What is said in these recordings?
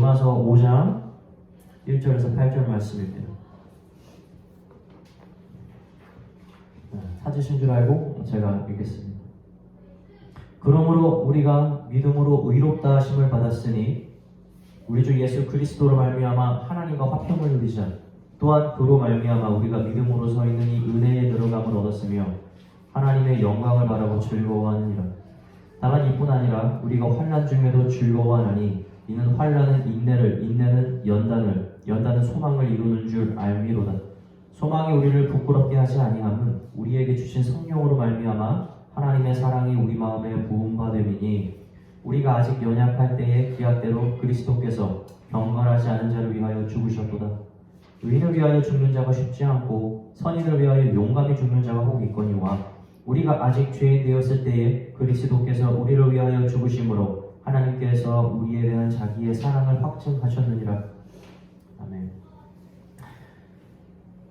로마서 5장 1절에서 8절 말씀입니다. 찾으신 줄 알고 제가 읽겠습니다. 그러므로 우리가 믿음으로 의롭다 하심을 받았으니 우리 주 예수 그리스도로 말미암아 하나님과 화평을 누리자. 또한 그로 말미암아 우리가 믿음으로 서 있는 이 은혜에 들어감을 얻었으며 하나님의 영광을 바라고 즐거워하느니라. 다만 이뿐 아니라 우리가 환난 중에도 즐거워하나니 이는 환난은 인내를, 인내는 연단을, 연단은 소망을 이루는 줄 알미로다. 소망이 우리를 부끄럽게 하지 아니함은 우리에게 주신 성령으로 말미암아 하나님의 사랑이 우리 마음에 부음받음이니 우리가 아직 연약할 때에 기약대로 그리스도께서 경건하지 않은 자를 위하여 죽으셨도다. 의인을 위하여 죽는 자가 쉽지 않고 선인을 위하여 용감히 죽는 자가 혹 있거니와 우리가 아직 죄인 되었을 때에 그리스도께서 우리를 위하여 죽으심으로 하나님께서 우리에 대한 자기의 사랑을 확증하셨느니라. 아멘.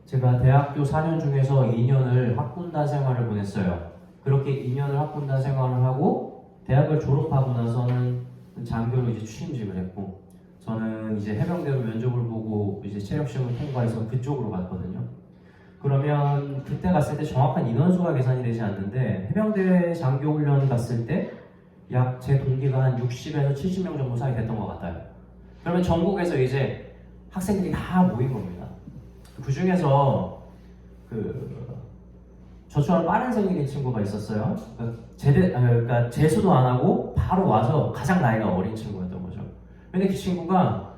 제가 대학교 4년 중에서 2년을 학군단 생활을 보냈어요. 그렇게 2년을 학군단 생활을 하고 대학을 졸업하고 나서는 장교로 이제 취임직을 했고, 저는 이제 해병대로 면접을 보고 이제 체력시험을 통과해서 그쪽으로 갔거든요. 그러면 그때 갔을 때 정확한 인원수가 계산이 되지 않는데 해병대 장교 훈련 갔을 때 약 제 동기가 한 60에서 70명 정도 사이 됐던 것 같아요. 그러면 전국에서 이제 학생들이 다 모인 겁니다. 그 중에서 저처럼 빠른 생일인 친구가 있었어요. 그러니까 재수도 안 하고 바로 와서 가장 나이가 어린 친구였던 거죠. 근데 그 친구가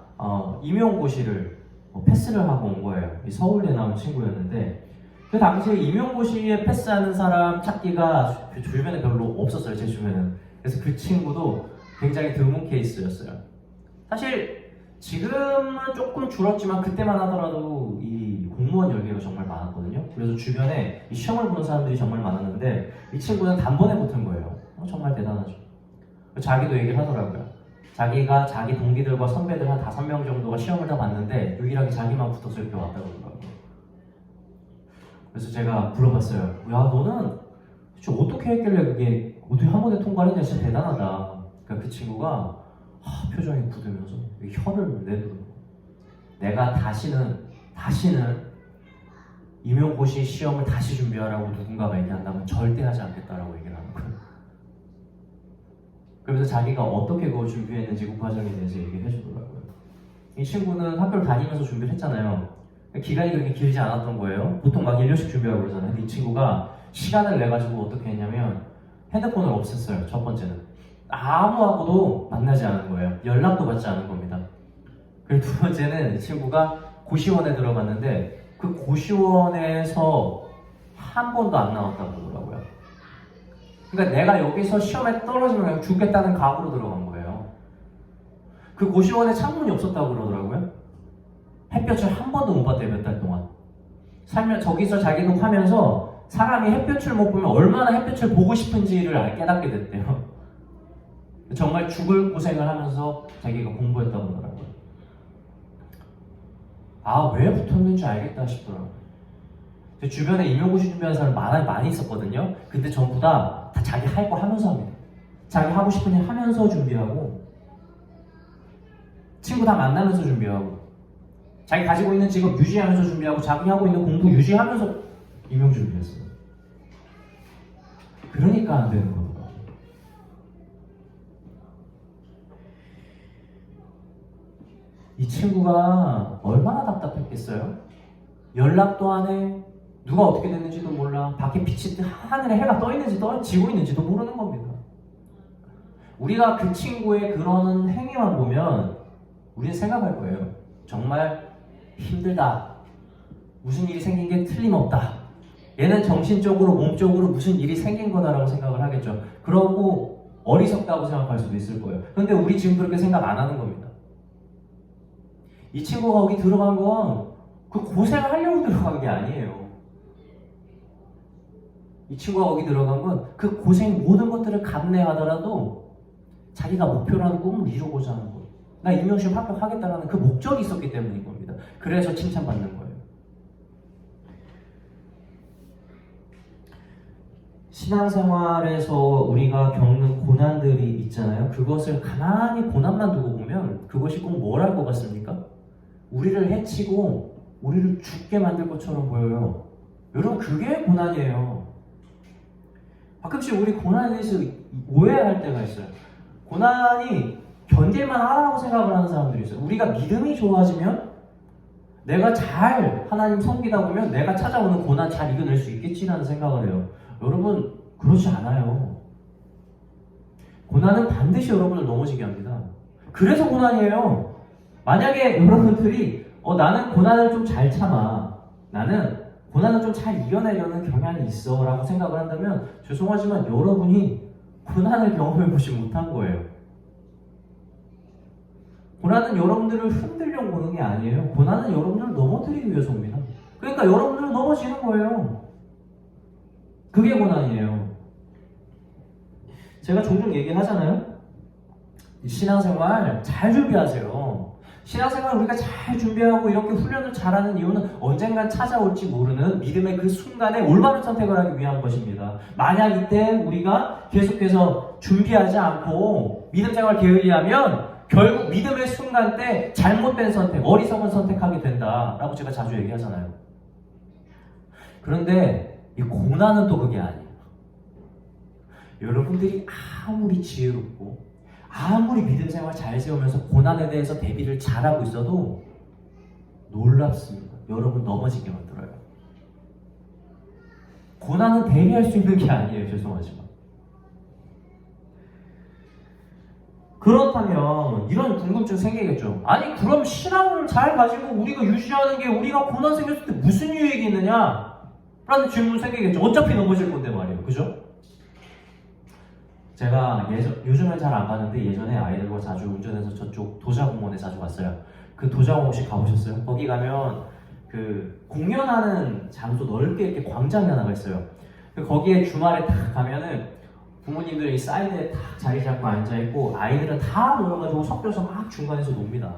임용고시를 패스를 하고 온 거예요. 서울대 나온 친구였는데 그 당시에 임용고시에 패스하는 사람 찾기가 주변에 별로 없었어요. 제 주변에는. 그래서 그 친구도 굉장히 드문 케이스였어요. 사실 지금은 조금 줄었지만 그때만 하더라도 이 공무원 열기가 정말 많았거든요. 그래서 주변에 이 시험을 보는 사람들이 정말 많았는데 이 친구는 단번에 붙은 거예요. 정말 대단하죠. 자기도 얘기를 하더라고요. 자기가 자기 동기들과 선배들 한 5명 정도가 시험을 다 봤는데 유일하게 자기만 붙어서 이렇게 왔다고 그러더라고요. 그래서 제가 물어봤어요. 야, 너는 어떻게 했길래 그게 어떻게 한 번에 통과를 했냐, 진짜 대단하다. 그러니까 그 친구가 표정이 굳으면서 혀를 내두르고 내가 다시는 임용고시 시험을 다시 준비하라고 누군가가 얘기한다면 절대 하지 않겠다라고 얘기를 하는 거예요. 그러면서 자기가 어떻게 그걸 준비했는지 그 과정에 대해서 얘기를 해주더라고요. 이 친구는 학교를 다니면서 준비를 했잖아요. 기간이 그렇게 길지 않았던 거예요. 보통 막 1년씩 준비하고 그러잖아요. 근데 이 친구가 시간을 내가지고 어떻게 했냐면 핸드폰을 없앴어요. 첫 번째는 아무하고도 만나지 않은 거예요. 연락도 받지 않은 겁니다. 그리고 두 번째는 이 친구가 고시원에 들어갔는데 그 고시원에서 한 번도 안 나왔다고 그러더라고요. 그러니까 내가 여기서 시험에 떨어지면 그냥 죽겠다는 각오로 들어간 거예요. 그 고시원에 창문이 없었다고 그러더라고요. 햇볕을 한 번도 못 봤대요. 몇 달 동안. 저기서 자기도 하면서 사람이 햇볕을 못 보면 얼마나 햇볕을 보고 싶은지를 깨닫게 됐대요. 정말 죽을 고생을 하면서 자기가 공부했다고 그러더라고요. 왜 붙었는지 알겠다 싶더라고요. 제 주변에 임용고시 준비하는 사람 많이 있었거든요. 근데 전부 다 자기 할 거 하면서 합니다. 자기 하고 싶은 일 하면서 준비하고 친구 다 만나면서 준비하고 자기 가지고 있는 직업 유지하면서 준비하고 자기 하고 있는 공부 유지하면서 임용 준비했어요. 그러니까 안 되는 거더라고요. 이 친구가 얼마나 답답했겠어요? 연락도 안 해. 누가 어떻게 됐는지도 몰라. 밖에 빛이 하늘에 해가 떠 있는지 지고 있는지도 모르는 겁니다. 우리가 그 친구의 그런 행위만 보면 우리는 생각할 거예요. 정말 힘들다. 무슨 일이 생긴 게 틀림없다. 얘는 정신적으로 몸적으로 무슨 일이 생긴 거다라고 생각을 하겠죠. 그러고 어리석다고 생각할 수도 있을 거예요. 그런데 우리 지금 그렇게 생각 안 하는 겁니다. 이 친구가 거기 들어간 건 그 고생을 하려고 들어간 게 아니에요. 이 친구가 거기 들어간 건 그 고생 모든 것들을 감내하더라도 자기가 목표로 하는 꿈을 이루고자 하는 거예요. 나 임용시험 합격하겠다라는 그 목적이 있었기 때문인 겁니다. 그래서 칭찬받는 거예요. 신앙생활에서 우리가 겪는 고난들이 있잖아요. 그것을 가만히 고난만 두고 보면 그것이 꼭 뭘 할 것 같습니까? 우리를 해치고 우리를 죽게 만들 것처럼 보여요. 여러분, 그게 고난이에요. 가끔씩 우리 고난에 대해서 오해할 때가 있어요. 고난이 견딜만 하다고 생각을 하는 사람들이 있어요. 우리가 믿음이 좋아지면 내가 잘 하나님 섬기다 보면 내가 찾아오는 고난 잘 이겨낼 수 있겠지라는 생각을 해요. 여러분, 그렇지 않아요. 고난은 반드시 여러분을 넘어지게 합니다. 그래서 고난이에요. 만약에 여러분들이 나는 고난을 좀 잘 참아, 나는 고난을 좀 잘 이겨내려는 경향이 있어 라고 생각을 한다면 죄송하지만 여러분이 고난을 경험해보지 못한 거예요. 고난은 여러분들을 흔들려고 오는 게 아니에요. 고난은 여러분들을 넘어뜨리기 위해서 옵니다. 그러니까 여러분들은 넘어지는 거예요. 그게 고난이에요. 제가 종종 얘기하잖아요. 신앙생활 잘 준비하세요. 신앙생활 우리가 잘 준비하고 이렇게 훈련을 잘하는 이유는 언젠간 찾아올지 모르는 믿음의 그 순간에 올바른 선택을 하기 위한 것입니다. 만약 이때 우리가 계속해서 준비하지 않고 믿음생활 게을리하면 결국 믿음의 순간 때 잘못된 선택, 어리석은 선택하게 된다라고 제가 자주 얘기하잖아요. 그런데 이 고난은 또 그게 아니에요. 여러분들이 아무리 지혜롭고 아무리 믿음생활 잘 세우면서 고난에 대해서 대비를 잘하고 있어도 놀랍습니다. 여러분 넘어지게 만들어요. 고난은 대비할 수 있는 게 아니에요. 죄송하지만. 그렇다면 이런 궁금증 생기겠죠. 아니 그럼 신앙을 잘 가지고 우리가 유지하는 게 우리가 고난 생겼을 때 무슨 유익이 있느냐? 라는 질문 생기겠죠. 어차피 넘어질 건데 말이에요. 그죠? 제가 요즘은 잘 안 가는데 예전에 아이들과 자주 운전해서 저쪽 도자공원에 자주 갔어요. 그 도자공원 혹시 가보셨어요? 거기 가면 그 공연하는 장소 넓게 이렇게 광장이 하나가 있어요. 거기에 주말에 딱 가면은 부모님들이 사이드에 딱 자리 잡고 앉아있고 아이들은 다 모여가지고 섞여서 막 중간에서 놉니다.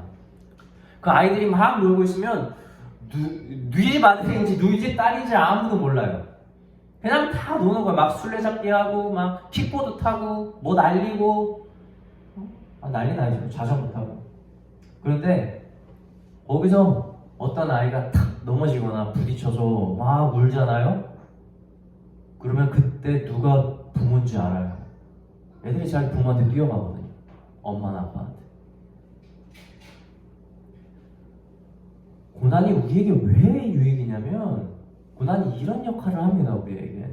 그 아이들이 막 놀고 있으면 누이 마들인지 누이지 딸인지 아무도 몰라요. 그냥 다 노는 거야. 막 술래잡기 하고 막 킥보드 타고 뭐 날리고 난리 나죠. 자전거 타고. 그런데 거기서 어떤 아이가 탁 넘어지거나 부딪혀서 막 울잖아요. 그러면 그때 누가 부모인지 알아요. 애들이 자기 부모한테 뛰어가거든요. 엄마나 아빠한테. 고난이 우리에게 왜 유익이냐면 고난이 이런 역할을 합니다. 우리에게.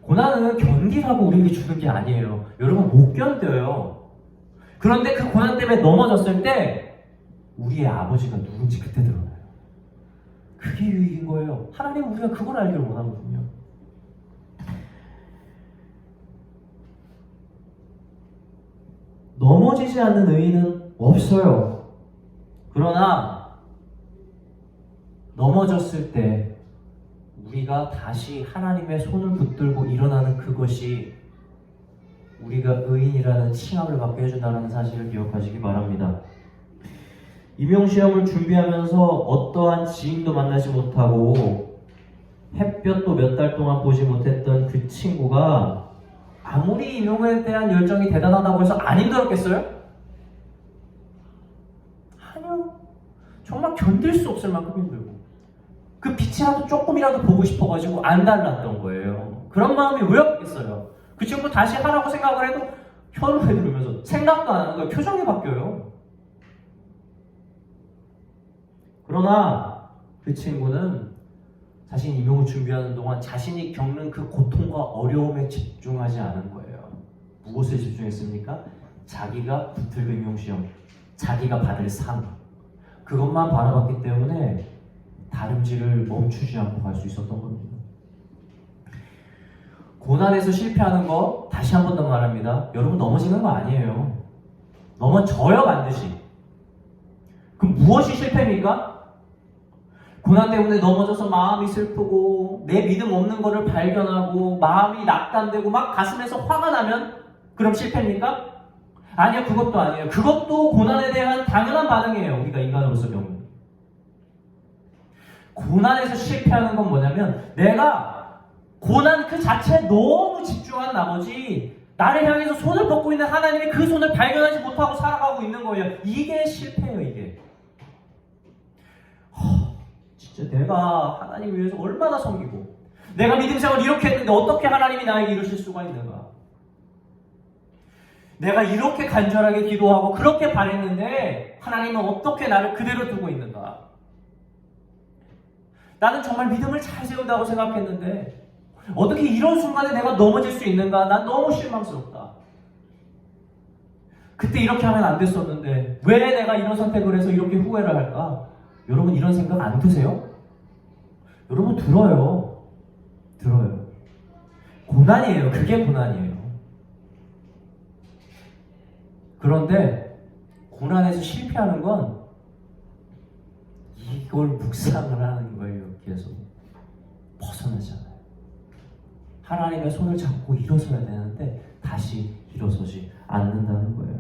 고난은 견디라고 우리에게 주는 게 아니에요. 여러분 못 견뎌요. 그런데 그 고난 때문에 넘어졌을 때 우리의 아버지가 누군지 그때 드러나요. 그게 유익인 거예요. 하나님은 우리가 그걸 알기를 원하거든요. 넘어지지 않는 의인은 없어요. 그러나 넘어졌을 때 우리가 다시 하나님의 손을 붙들고 일어나는 그것이 우리가 의인이라는 칭함을 받게 해준다는 사실을 기억하시기 바랍니다. 임용시험을 준비하면서 어떠한 지인도 만나지 못하고 햇볕도 몇 달 동안 보지 못했던 그 친구가 아무리 임용에 대한 열정이 대단하다고 해서 안 힘들었겠어요? 아니요. 정말 견딜 수 없을 만큼 힘들고 그 빛이라도 조금이라도 보고 싶어가지고 안 달랐던 거예요. 그런 마음이 왜 없겠어요? 그 친구 다시 하라고 생각을 해도 혀를 내두르면서 생각도 안 하는 거예요. 표정이 바뀌어요. 그러나 그 친구는 자신이 임용을 준비하는 동안 자신이 겪는 그 고통과 어려움에 집중하지 않은 거예요. 무엇에 집중했습니까? 자기가 붙을 그 임용시험, 자기가 받을 상, 그것만 바라봤기 때문에 다름질을 멈추지 않고 갈 수 있었던 겁니다. 고난에서 실패하는 거 다시 한 번 더 말합니다. 여러분 넘어지는 거 아니에요. 넘어져요 반드시. 그럼 무엇이 실패입니까? 고난 때문에 넘어져서 마음이 슬프고 내 믿음 없는 거를 발견하고 마음이 낙담되고 막 가슴에서 화가 나면 그럼 실패입니까? 아니요, 그것도 아니에요. 그것도 고난에 대한 당연한 반응이에요. 우리가 인간으로서 겪는. 고난에서 실패하는 건 뭐냐면 내가 고난 그 자체에 너무 집중한 나머지 나를 향해서 손을 뻗고 있는 하나님이 그 손을 발견하지 못하고 살아가고 있는 거예요. 이게 실패예요, 이게. 진짜 내가 하나님 위해서 얼마나 섬기고 내가 믿음 생활을 이렇게 했는데 어떻게 하나님이 나에게 이러실 수가 있는가? 내가 이렇게 간절하게 기도하고 그렇게 바랬는데 하나님은 어떻게 나를 그대로 두고 있는가? 나는 정말 믿음을 잘 세운다고 생각했는데 어떻게 이런 순간에 내가 넘어질 수 있는가? 난 너무 실망스럽다. 그때 이렇게 하면 안 됐었는데 왜 내가 이런 선택을 해서 이렇게 후회를 할까? 여러분 이런 생각 안 드세요? 여러분 들어요. 고난이에요. 그게 고난이에요. 그런데 고난에서 실패하는 건 이걸 묵상을 하는 거예요. 계속 벗어나잖아요. 하나님의 손을 잡고 일어서야 되는데 다시 일어서지 않는다는 거예요.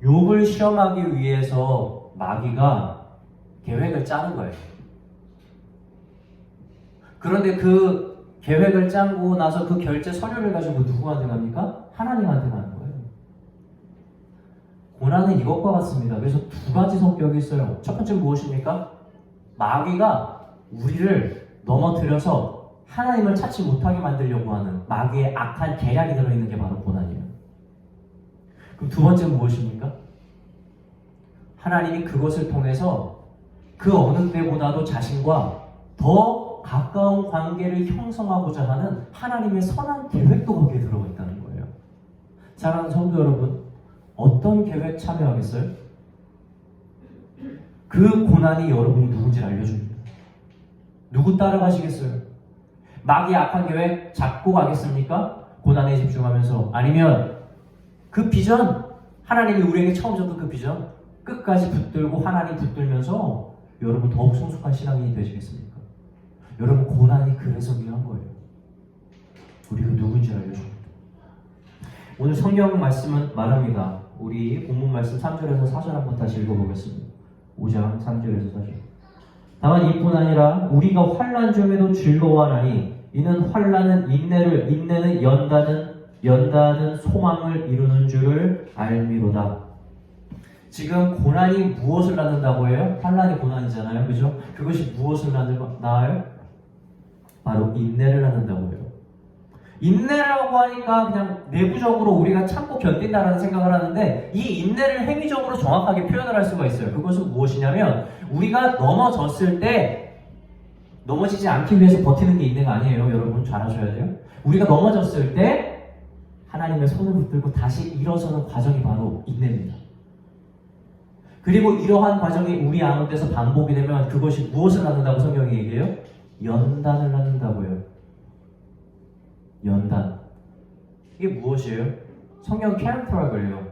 욥을 시험하기 위해서 마귀가 계획을 짜는 거예요. 그런데 그 계획을 짜고 나서 그 결제 서류를 가지고 누구한테 갑니까? 하나님한테 가는 거예요. 고난은 이것과 같습니다. 그래서 두 가지 성격이 있어요. 첫 번째 무엇입니까? 마귀가 우리를 넘어뜨려서 하나님을 찾지 못하게 만들려고 하는 마귀의 악한 계략이 들어있는 게 바로 고난이에요. 그럼 두 번째는 무엇입니까? 하나님이 그것을 통해서 그 어느 때보다도 자신과 더 가까운 관계를 형성하고자 하는 하나님의 선한 계획도 거기에 들어가 있다는 거예요. 사랑하는 성도 여러분, 어떤 계획 참여하겠어요? 그 고난이 여러분이 누군지 알려줍니다. 누구 따라가시겠어요? 마귀의 악한 계획 잡고 가겠습니까? 고난에 집중하면서. 아니면 그 비전, 하나님이 우리에게 처음 줬던 그 비전 끝까지 붙들고 하나님 붙들면서 여러분 더욱 성숙한 신앙인이 되시겠습니까? 여러분 고난이 그래서 위한 거예요. 우리가 누군지 알려줍니다. 오늘 성경 말씀은 말합니다. 우리 본문 말씀 3절에서 4절 한번 다시 읽어보겠습니다. 5장 3절에서 4절. 다만 이뿐 아니라 우리가 환난 중에도 즐거워하나니 이는 환난은 인내를, 인내는 연단은 소망을 이루는 줄을 알미로다. 지금 고난이 무엇을 낳는다고 해요? 환난이 고난이잖아요, 그죠? 그것이 무엇을 낳아요? 바로 인내를 낳는다고 해요. 인내라고 하니까 그냥 내부적으로 우리가 참고 견딘다라는 생각을 하는데 이 인내를 행위적으로 정확하게 표현을 할 수가 있어요. 그것은 무엇이냐면 우리가 넘어졌을 때 넘어지지 않기 위해서 버티는 게 인내가 아니에요. 여러분 잘 아셔야 돼요. 우리가 넘어졌을 때 하나님의 손을 붙들고 다시 일어서는 과정이 바로 인내입니다. 그리고 이러한 과정이 우리 가운데서 반복이 되면 그것이 무엇을 낳는다고 성경이 얘기해요? 연단을 낳는다고 해요. 연단. 이게 무엇이에요? 성경 캐릭터라고 해요.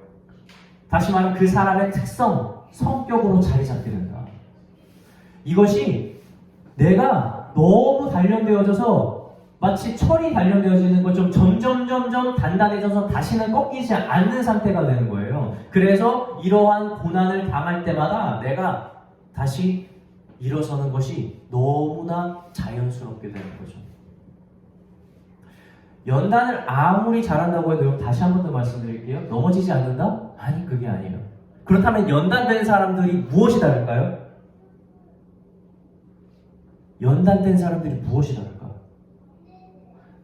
다시 말하면 그 사람의 특성, 성격으로 자리 잡게 된다. 이것이 내가 너무 단련되어져서 마치 철이 단련되어지는 것처럼 점점 단단해져서 다시는 꺾이지 않는 상태가 되는 거예요. 그래서 이러한 고난을 당할 때마다 내가 다시 일어서는 것이 너무나 자연스럽게 되는 거죠. 연단을 아무리 잘한다고 해도 다시 한 번 더 말씀드릴게요. 넘어지지 않는다? 아니, 그게 아니에요. 그렇다면 연단된 사람들이 무엇이 다를까요? 연단된 사람들이 무엇이 다를까?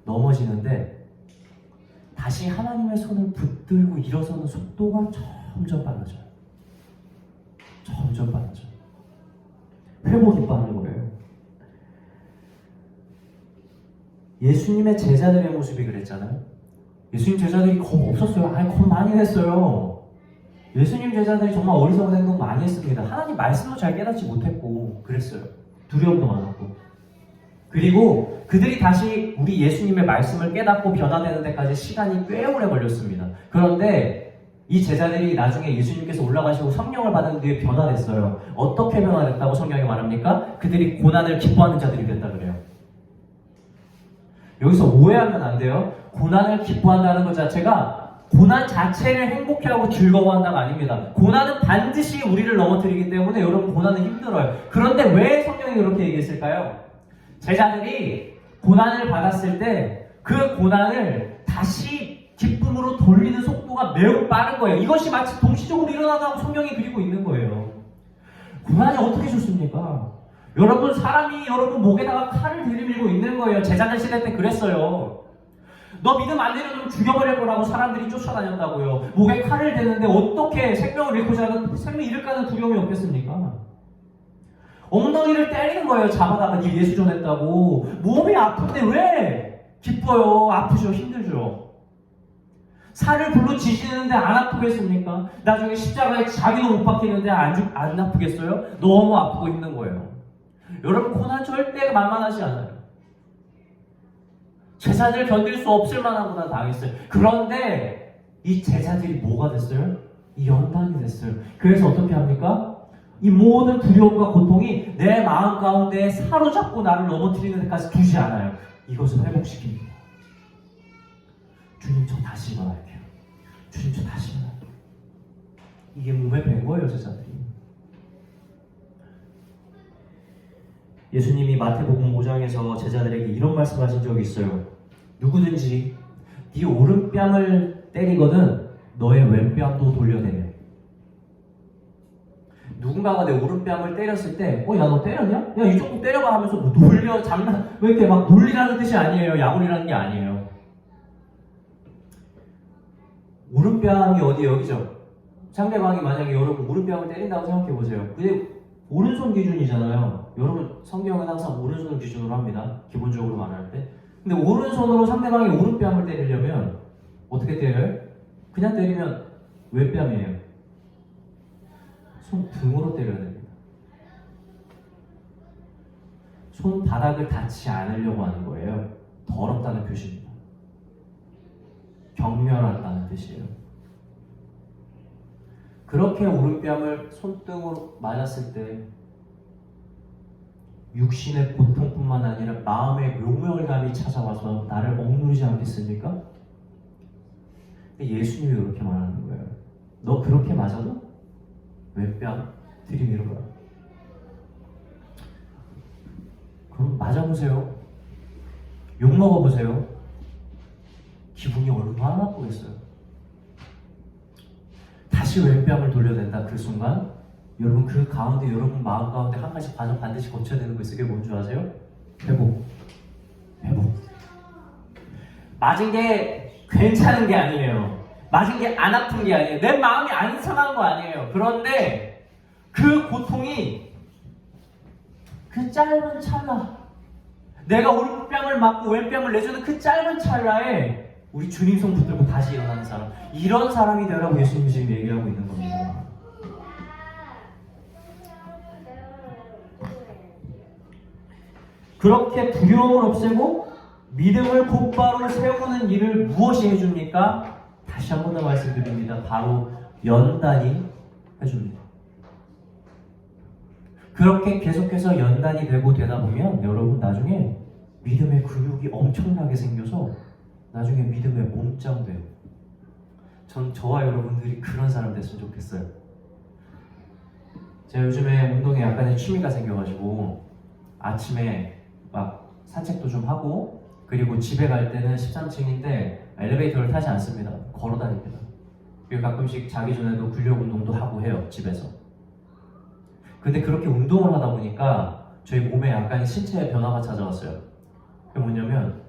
넘어지는데 다시 하나님의 손을 붙들고 일어서는 속도가 점점 빨라져요. 점점 빨라져요. 회복이 빠른 거예요. 예수님의 제자들의 모습이 그랬잖아요. 예수님 제자들이 겁 없었어요. 아니, 겁 많이 냈어요. 예수님 제자들이 정말 어리석은 행동 많이 했습니다. 하나님 말씀도 잘 깨닫지 못했고 그랬어요. 두려움도 많았고. 그리고 그들이 다시 우리 예수님의 말씀을 깨닫고 변화되는 데까지 시간이 꽤 오래 걸렸습니다. 그런데 이 제자들이 나중에 예수님께서 올라가시고 성령을 받은 뒤에 변화됐어요. 어떻게 변화됐다고 성경이 말합니까? 그들이 고난을 기뻐하는 자들이 됐다 그래요. 여기서 오해하면 안 돼요. 고난을 기뻐한다는 것 자체가 고난 자체를 행복해하고 즐거워한다가 아닙니다. 고난은 반드시 우리를 넘어뜨리기 때문에 여러분 고난은 힘들어요. 그런데 왜 성경이 그렇게 얘기했을까요? 제자들이 고난을 받았을 때 그 고난을 다시 기쁨으로 돌리는 속도가 매우 빠른 거예요. 이것이 마치 동시적으로 일어나다고 성경이 그리고 있는 거예요. 고난이 어떻게 좋습니까? 여러분, 사람이 여러분 목에다가 칼을 들이밀고 있는 거예요. 제자들 시대 때 그랬어요. 너 믿음 안 내려주면 죽여버릴 거라고 사람들이 쫓아다녔다고요. 목에 칼을 대는데 어떻게 생명을 잃고자 하는, 생명 잃을까 하는 두려움이 없겠습니까? 엉덩이를 때리는 거예요. 잡아다가 네 예수 전했다고. 몸이 아픈데 왜? 기뻐요. 아프죠. 힘들죠. 살을 불로 지지는데 안 아프겠습니까? 나중에 십자가에 자기도 못 박히는데 안 아프겠어요? 너무 아프고 힘든 거예요. 여러분, 고난 절대 만만하지 않아요. 제자들 견딜 수 없을 만한 고난 당했어요. 그런데 이 제자들이 뭐가 됐어요? 이 연단이 됐어요. 그래서 어떻게 합니까? 이 모든 두려움과 고통이 내 마음 가운데 사로잡고 나를 넘어뜨리는 데까지 두지 않아요. 이것을 회복시킵니다. 주님, 저 다시 일어날게요. 주님, 저 다시 일어날게요. 이게 몸에 밴 거예요, 제자들이. 예수님이 마태복음 5장에서 제자들에게 이런 말씀하신 적이 있어요. 누구든지 네 오른뺨을 때리거든 너의 왼뺨도 돌려내며. 누군가가 내 오른뺨을 때렸을 때 야, 너 때렸냐? 야, 이쪽 꼭 때려봐 하면서 뭐 놀려, 장난, 왜 이렇게 막 놀리라는 뜻이 아니에요. 야구리라는 게 아니에요. 오른뺨이 어디 여기죠? 상대방이 만약에 여러분 오른뺨을 때린다고 생각해보세요. 근데 오른손 기준이잖아요. 여러분, 성경은 항상 오른손을 기준으로 합니다. 기본적으로 말할 때. 근데 오른손으로 상대방의 오른뺨을 때리려면 어떻게 때려요? 그냥 때리면 왼뺨이에요. 손등으로 때려야 됩니다. 손바닥을 닿지 않으려고 하는 거예요. 더럽다는 표시입니다. 경멸한다는 뜻이에요. 그렇게 오른뺨을 손등으로 맞았을 때 육신의 고통뿐만 아니라 마음의 묘멸감이 찾아와서 나를 억누르지 않겠습니까? 예수님이 그렇게 말하는 거예요. 너 그렇게 맞아도 왼뺨 들이밀어봐. 그럼 맞아보세요. 욕먹어보세요. 기분이 얼마나 나쁘겠어요. 다시 왼뺨을 돌려댄다. 그 순간 여러분, 그 가운데, 여러분 마음 가운데 한 가지 과정 반드시 거쳐야 되는 거 있어요. 그게 뭔지 아세요? 회복. 맞은 게 괜찮은 게 아니에요. 맞은 게 안 아픈 게 아니에요. 내 마음이 안 상한 거 아니에요. 그런데 그 고통이 그 짧은 찰나, 내가 오른뺨을 맞고 왼뺨을 내주는 그 짧은 찰나에 우리 주님 손 붙들고 다시 일어나는 사람, 이런 사람이 되라고 예수님이 지금 얘기하고 있는 겁니다. 그렇게 두려움을 없애고 믿음을 곧바로 세우는 일을 무엇이 해줍니까? 다시 한 번 더 말씀드립니다. 바로 연단이 해줍니다. 그렇게 계속해서 연단이 되다 보면 여러분 나중에 믿음의 근육이 엄청나게 생겨서 나중에 믿음의 몸짱 돼요. 전 저와 여러분들이 그런 사람 됐으면 좋겠어요. 제가 요즘에 운동에 약간의 취미가 생겨가지고 아침에 막 산책도 좀 하고, 그리고 집에 갈 때는 13층인데 엘리베이터를 타지 않습니다. 걸어 다닙니다. 그리고 가끔씩 자기 전에도 근력 운동도 하고 해요, 집에서. 근데 그렇게 운동을 하다 보니까 저희 몸에 약간의 신체의 변화가 찾아왔어요. 그게 뭐냐면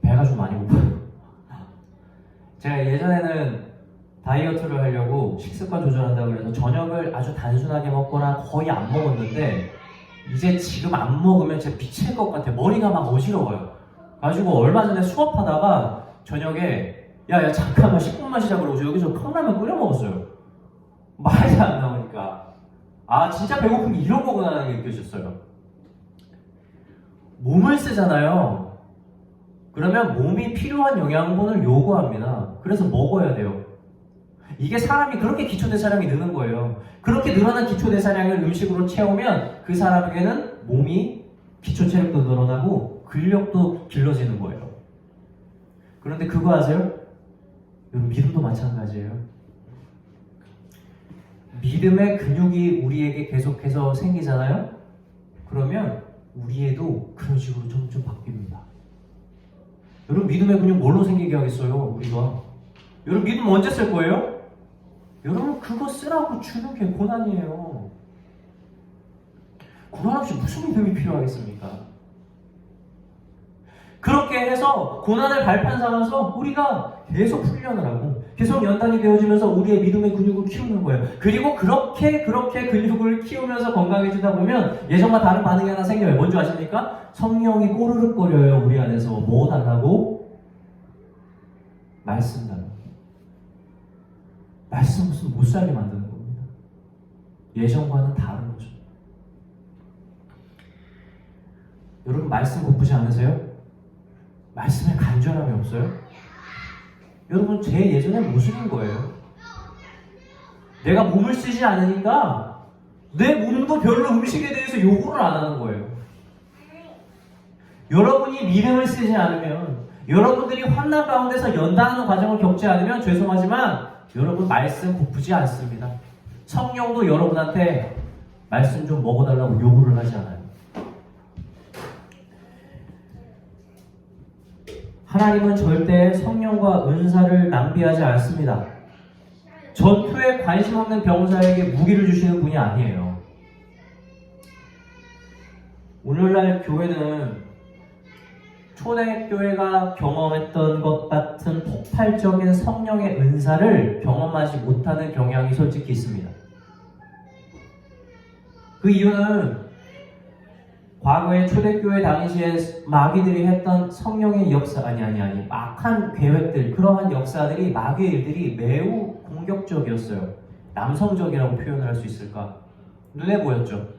배가 좀 많이 고파요. 제가 예전에는 다이어트를 하려고 식습관 조절한다고 해서 저녁을 아주 단순하게 먹거나 거의 안 먹었는데, 이제 지금 안 먹으면 진짜 미칠 것 같아요. 머리가 막 어지러워요. 가지고 얼마 전에 수업하다가 저녁에 야 잠깐만 10분만 쉬자 그러고 여기서 컵라면 끓여 먹었어요. 말이 안 나오니까 진짜 배고픈 게 이런 거구나 하는 게 느껴졌어요. 몸을 쓰잖아요. 그러면 몸이 필요한 영양분을 요구합니다. 그래서 먹어야 돼요. 이게 사람이 그렇게 기초대사량이 느는 거예요. 그렇게 늘어난 기초대사량을 음식으로 채우면 그 사람에게는 몸이 기초체력도 늘어나고 근력도 길러지는 거예요. 그런데 그거 아세요? 여러분, 믿음도 마찬가지예요. 믿음의 근육이 우리에게 계속해서 생기잖아요? 그러면 우리 애도 그런 식으로 점점 바뀝니다. 여러분 믿음의 근육 뭘로 생기게 하겠어요? 우리가. 여러분 믿음 언제 쓸 거예요? 여러분 그거 쓰라고 주는 게 고난이에요. 고난 없이 무슨 믿음이 필요하겠습니까? 그렇게 해서 고난을 발판 삼아서 우리가 계속 훈련을 하고 계속 연단이 되어지면서 우리의 믿음의 근육을 키우는 거예요. 그리고 그렇게 근육을 키우면서 건강해지다 보면 예전과 다른 반응이 하나 생겨요. 뭔지 아십니까? 성령이 꼬르륵거려요. 우리 안에서. 뭐 달라고? 말씀 달라고. 말씀 무슨 못 살게 만드는 겁니다. 예전과는 다른 거죠. 여러분 말씀 고프지 않으세요? 말씀에 간절함이 없어요? 여러분 제 예전에 모습인 거예요. 내가 몸을 쓰지 않으니까 내 몸도 별로 음식에 대해서 요구를 안 하는 거예요. 여러분이 믿음을 쓰지 않으면, 여러분들이 환난 가운데서 연단하는 과정을 겪지 않으면 죄송하지만 여러분 말씀 고프지 않습니다. 성령도 여러분한테 말씀 좀 먹어달라고 요구를 하지 않아요. 하나님은 절대 성령과 은사를 낭비하지 않습니다. 전투에 관심 없는 병사에게 무기를 주시는 분이 아니에요. 오늘날 교회는 초대교회가 경험했던 것 같은 폭발적인 성령의 은사를 경험하지 못하는 경향이 솔직히 있습니다. 그 이유는 과거에 초대교회 당시에 마귀들이 했던 성령의 역사, 악한 계획들, 그러한 역사들이, 마귀의 일들이 매우 공격적이었어요. 남성적이라고 표현을 할 수 있을까? 눈에 보였죠.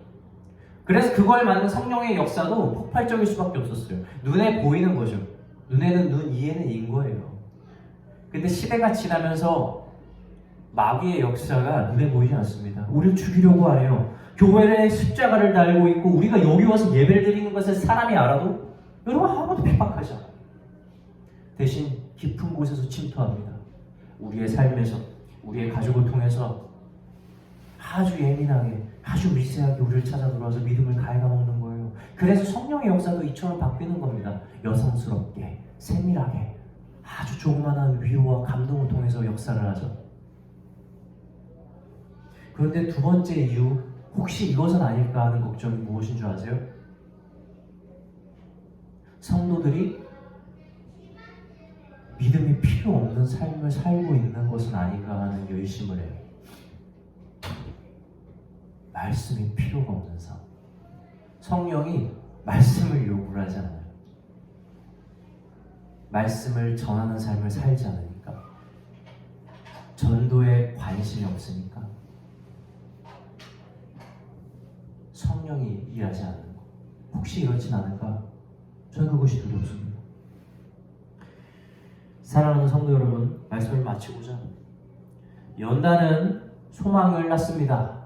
그래서 그걸 맞는 성령의 역사도 폭발적일 수밖에 없었어요. 눈에 보이는 거죠. 눈에는 눈, 이에는 인 거예요. 근데 시대가 지나면서 마귀의 역사가 눈에 보이지 않습니다. 우리를 죽이려고 하네요. 교회에 십자가를 달고 있고 우리가 여기 와서 예배를 드리는 것을 사람이 알아도 여러분 아무도 핍박하지 않아요. 대신 깊은 곳에서 침투합니다. 우리의 삶에서, 우리의 가족을 통해서 아주 예민하게, 아주 미세하게 우리를 찾아 들어와서 믿음을 갉아먹는 거예요. 그래서 성령의 역사도 이처럼 바뀌는 겁니다. 여성스럽게, 세밀하게, 아주 조그만한 위로와 감동을 통해서 역사를 하죠. 그런데 두 번째 이유, 혹시 이것은 아닐까 하는 걱정이 무엇인 줄 아세요? 성도들이 믿음이 필요 없는 삶을 살고 있는 것은 아닌가 하는 의심을 해요. 말씀이 필요가 없는 삶. 성령이 말씀을 요구를 하지 않아요. 말씀을 전하는 삶을 살지 않으니까. 전도에 관심이 없으니까. 성령이 일하지 않는 것. 혹시 이렇진 않을까? 저는 그것이 두렵습니다. 사랑하는 성도 여러분, 말씀을 마치고자 연단은 소망을 낳습니다.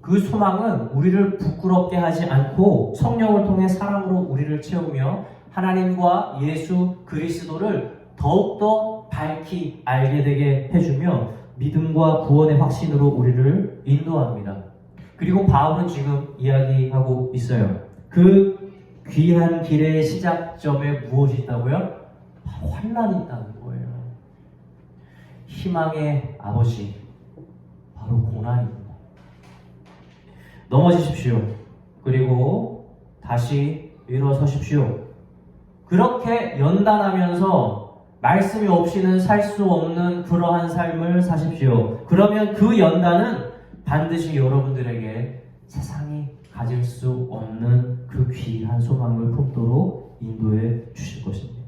그 소망은 우리를 부끄럽게 하지 않고 성령을 통해 사랑으로 우리를 채우며 하나님과 예수 그리스도를 더욱더 밝히 알게 되게 해주며 믿음과 구원의 확신으로 우리를 인도합니다. 그리고 바울은 지금 이야기하고 있어요. 그 귀한 길의 시작점에 무엇이 있다고요? 환난이 있다는 거예요. 희망의 아버지, 바로 고난입니다. 넘어지십시오. 그리고 다시 일어서십시오. 그렇게 연단하면서 말씀이 없이는 살 수 없는 그러한 삶을 사십시오. 그러면 그 연단은 반드시 여러분들에게 세상이 가질 수 없는 그 귀한 소망을 품도록 인도해 주실 것입니다.